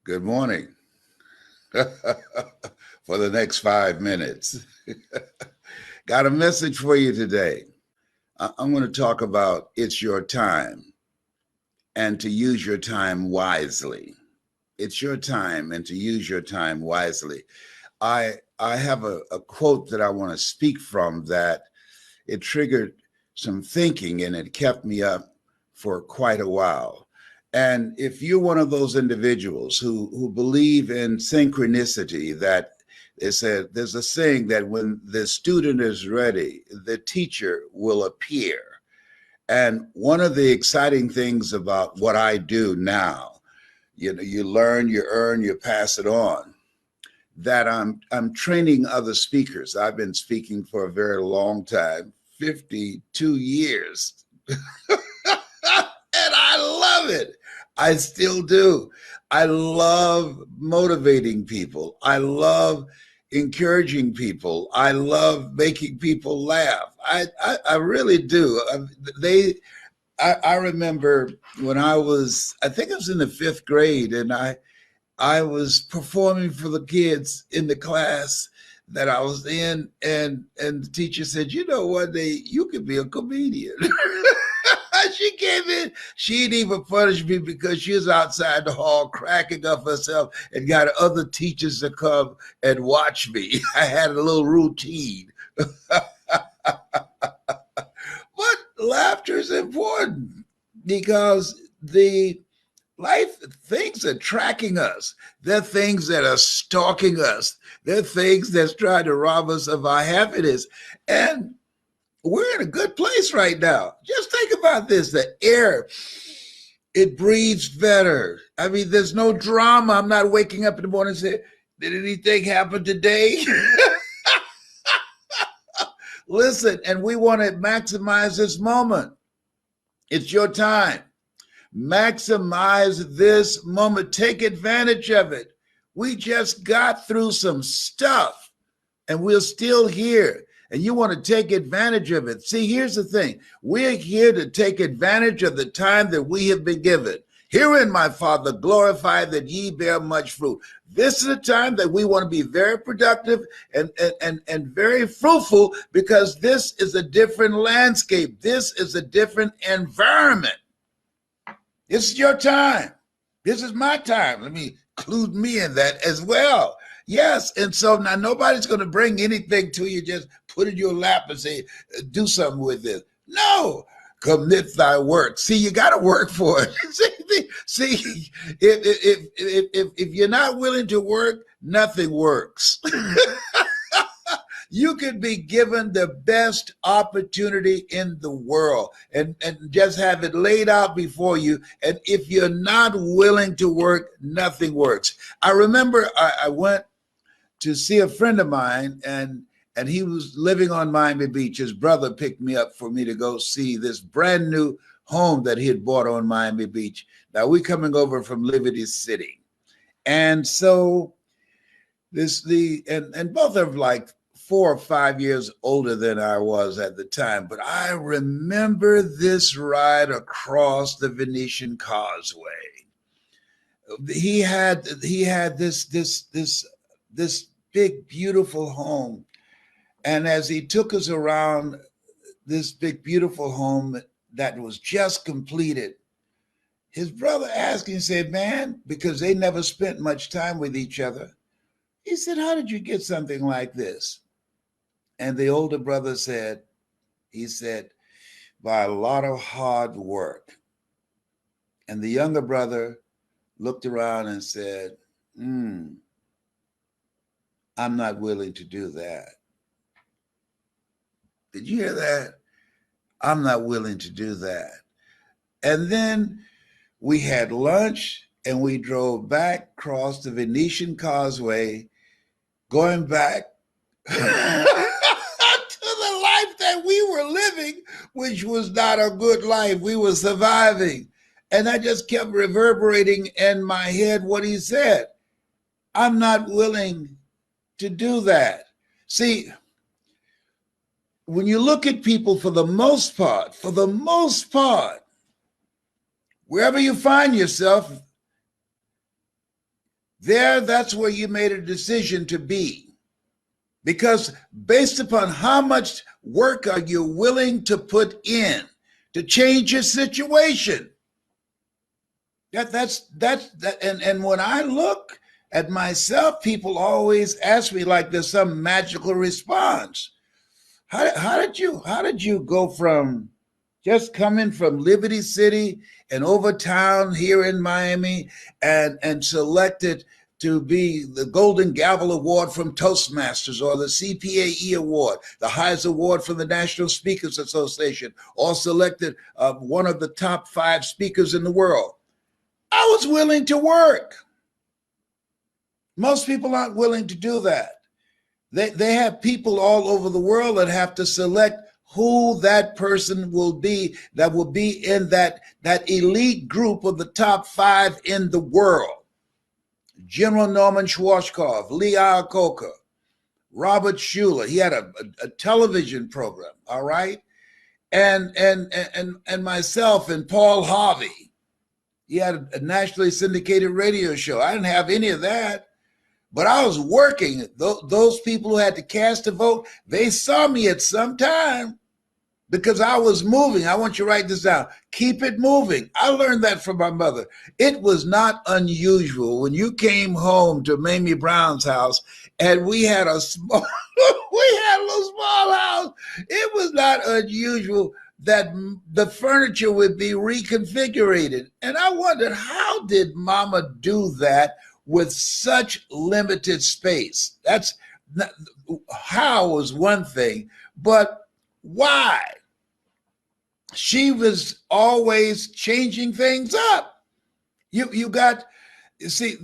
Good morning. For the next 5 minutes. Got a message for you today. I'm going to talk about it's your time and to use your time wisely. It's your time and to use your time wisely. I have a quote that I want to speak from that it triggered some thinking and it kept me up for quite a while. And if you're one of those individuals who believe in synchronicity, that they said there's a saying that when the student is ready, the teacher will appear. And one of the exciting things about what I do now, you learn, you earn, you pass it on. That I'm training other speakers. I've been speaking for a very long time, 52 years. And I love it. I still do. I love motivating people. I love encouraging people. I love making people laugh. I really do. I remember when I think I was in the fifth grade, and I was performing for the kids in the class that I was in, and the teacher said, "You know, one day you could be a comedian." She came in. She didn't even punish me because she was outside the hall cracking up herself and got other teachers to come and watch me. I had a little routine. But laughter is important because the life things are tracking us. They're things that are stalking us. They're things that's trying to rob us of our happiness. And we're in a good place right now. Just think about this. The air, it breathes better. I mean, there's no drama. I'm not waking up in the morning and saying, did anything happen today? Listen, and we want to maximize this moment. It's your time. Maximize this moment. Take advantage of it. We just got through some stuff and we're still here. And you want to take advantage of it. See, here's the thing. We're here to take advantage of the time that we have been given. Herein, my Father, glorify that ye bear much fruit. This is a time that we want to be very productive and very fruitful, because this is a different landscape. This is a different environment. This is your time. This is my time. Let me include me in that as well. Yes. And so now nobody's going to bring anything to you, just put it in your lap and say, do something with this. No, commit thy work. See, you got to work for it. See, if you're not willing to work, nothing works. You could be given the best opportunity in the world and just have it laid out before you. And if you're not willing to work, nothing works. I remember I went to see a friend of mine, and he was living on Miami Beach. His brother picked me up for me to go see this brand new home that he had bought on Miami Beach. Now we're coming over from Liberty City. And so and both are like 4 or 5 years older than I was at the time. But I remember this ride across the Venetian Causeway. He had this big, beautiful home. And as he took us around this big, beautiful home that was just completed, his brother asked him, said, man, because they never spent much time with each other, he said, how did you get something like this? And the older brother said, by a lot of hard work. And the younger brother looked around and said, I'm not willing to do that. Did you hear that? I'm not willing to do that. And then we had lunch and we drove back across the Venetian Causeway, going back to the life that we were living, which was not a good life. We were surviving. And I just kept reverberating in my head what he said. I'm not willing to do that. See, when you look at people, for the most part, wherever you find yourself, that's where you made a decision to be. Because based upon how much work are you willing to put in to change your situation. And when I look at myself, people always ask me like there's some magical response. How did you go from just coming from Liberty City and over town here in Miami and selected to be the Golden Gavel Award from Toastmasters or the CPAE Award, the highest award from the National Speakers Association, or selected one of the top 5 speakers in the world? I was willing to work. Most people aren't willing to do that. They have people all over the world that have to select who that person will be that will be in that elite group of the top 5 in the world. General Norman Schwarzkopf, Lee Iacocca, Robert Schuller. He had a television program, all right? And myself and Paul Harvey. He had a nationally syndicated radio show. I didn't have any of that. But I was working. Those people who had to cast a vote, they saw me at some time because I was moving. I want you to write this down. Keep it moving. I learned that from my mother. It was not unusual when you came home to Mamie Brown's house and we had a little small house. It was not unusual that the furniture would be reconfigured. And I wondered, how did Mama do that with such limited space? That's not, how was one thing, but why? She was always changing things up. You see,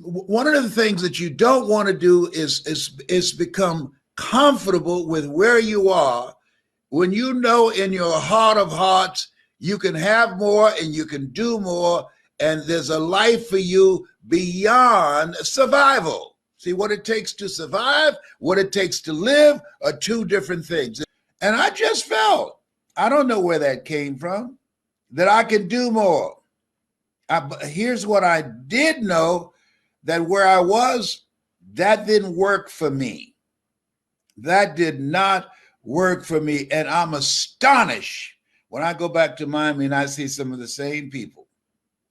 one of the things that you don't want to do is become comfortable with where you are when you know in your heart of hearts you can have more and you can do more, and there's a life for you beyond survival. See, what it takes to survive, what it takes to live are 2 different things. And I just felt, I don't know where that came from, that I can do more. Here's what I did know, that where I was, that didn't work for me. That did not work for me. And I'm astonished when I go back to Miami and I see some of the same people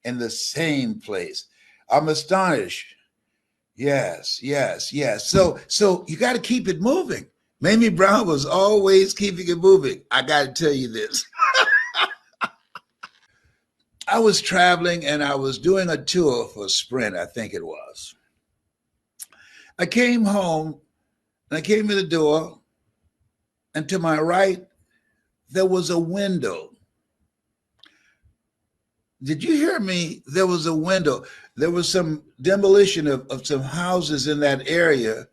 in the same place. I'm astonished. Yes. So you got to keep it moving. Mamie Brown was always keeping it moving. I got to tell you this. I was traveling and I was doing a tour for Sprint, I think it was. I came home and I came in the door, and to my right, there was a window. Did you hear me? There was a window. There was some demolition of some houses in that area.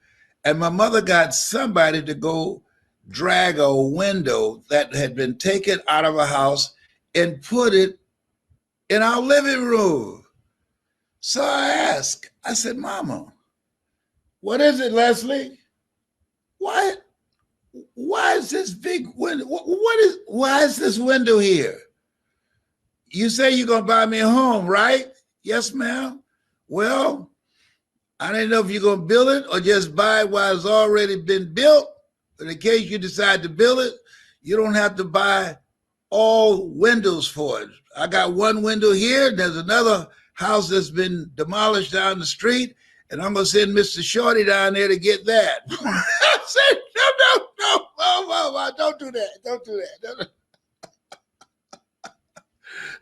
And my mother got somebody to go drag a window that had been taken out of a house and put it in our living room. So I asked, I said, Mama, what is it, Leslie? Why is this big window? Why is this window here? You say you're going to buy me a home, right? Yes, ma'am. Well, I didn't know if you're going to build it or just buy it while it's already been built. But in case you decide to build it, you don't have to buy all windows for it. I got one window here. There's another house that's been demolished down the street, and I'm going to send Mr. Shorty down there to get that. I said, no, don't do that. Don't do that.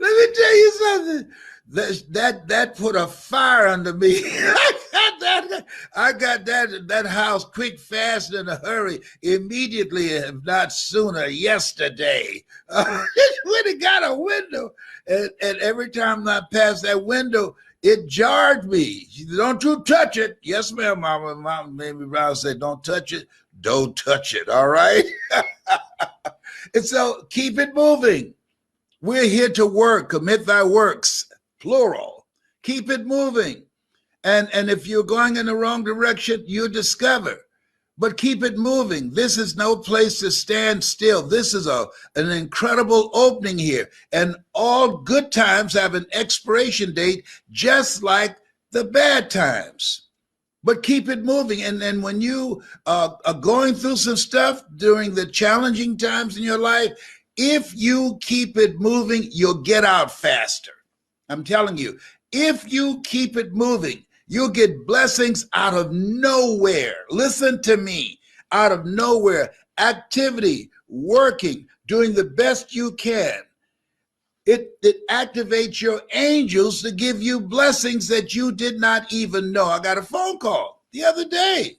Let me tell you something. That put a fire under me. I got that house quick, fast, in a hurry, immediately, if not sooner, yesterday. Just went and got a window. And every time I passed that window, it jarred me. She said, don't you touch it. Yes, ma'am, Mama. Mama Mamie Brown said, don't touch it. Don't touch it, all right? And so keep it moving. We're here to work. Commit thy works, plural. Keep it moving. And if you're going in the wrong direction, you discover. But keep it moving. This is no place to stand still. This is an incredible opening here. And all good times have an expiration date, just like the bad times, but keep it moving. And then when you are going through some stuff during the challenging times in your life, if you keep it moving, you'll get out faster. I'm telling you, if you keep it moving, you'll get blessings out of nowhere. Listen to me, out of nowhere. Activity, working, doing the best you can. It activates your angels to give you blessings that you did not even know. I got a phone call the other day,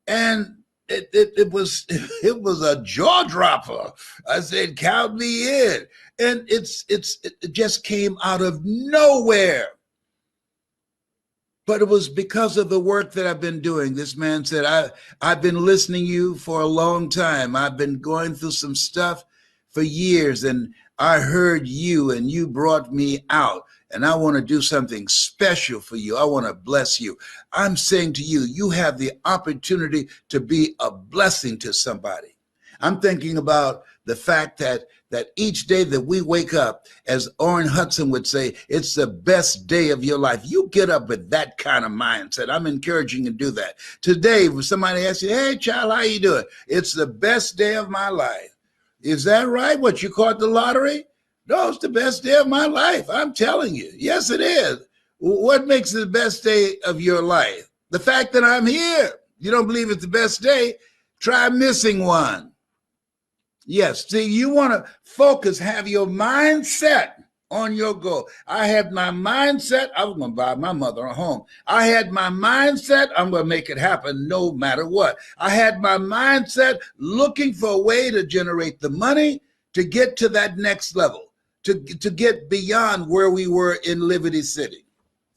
and it was it was a jaw dropper. I said, "Count me in," and it just came out of nowhere. But it was because of the work that I've been doing. This man said, I've been listening to you for a long time. I've been going through some stuff for years, and I heard you and you brought me out, and I want to do something special for you. I want to bless you. I'm saying to you, you have the opportunity to be a blessing to somebody. I'm thinking about the fact that each day that we wake up, as Orrin Hudson would say, it's the best day of your life. You get up with that kind of mindset. I'm encouraging you to do that. Today, when somebody asks you, "Hey, child, how you doing?" It's the best day of my life. Is that right? What, you caught the lottery? No, it's the best day of my life. I'm telling you. Yes, it is. What makes it the best day of your life? The fact that I'm here. You don't believe it's the best day? Try missing one. Yes, see, you want to focus, have your mindset on your goal. I had my mindset, I was going to buy my mother a home. I had my mindset, I'm going to make it happen no matter what. I had my mindset looking for a way to generate the money to get to that next level, to get beyond where we were in Liberty City,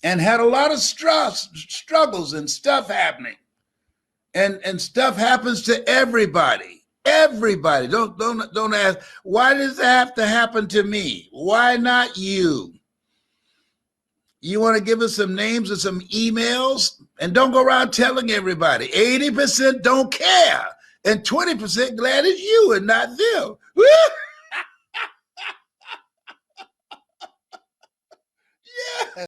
and had a lot of struggles and stuff happening. And stuff happens to everybody. Everybody. Don't ask, why does it have to happen to me? Why not you? You want to give us some names and some emails? And don't go around telling everybody. 80% don't care. And 20% glad it's you and not them.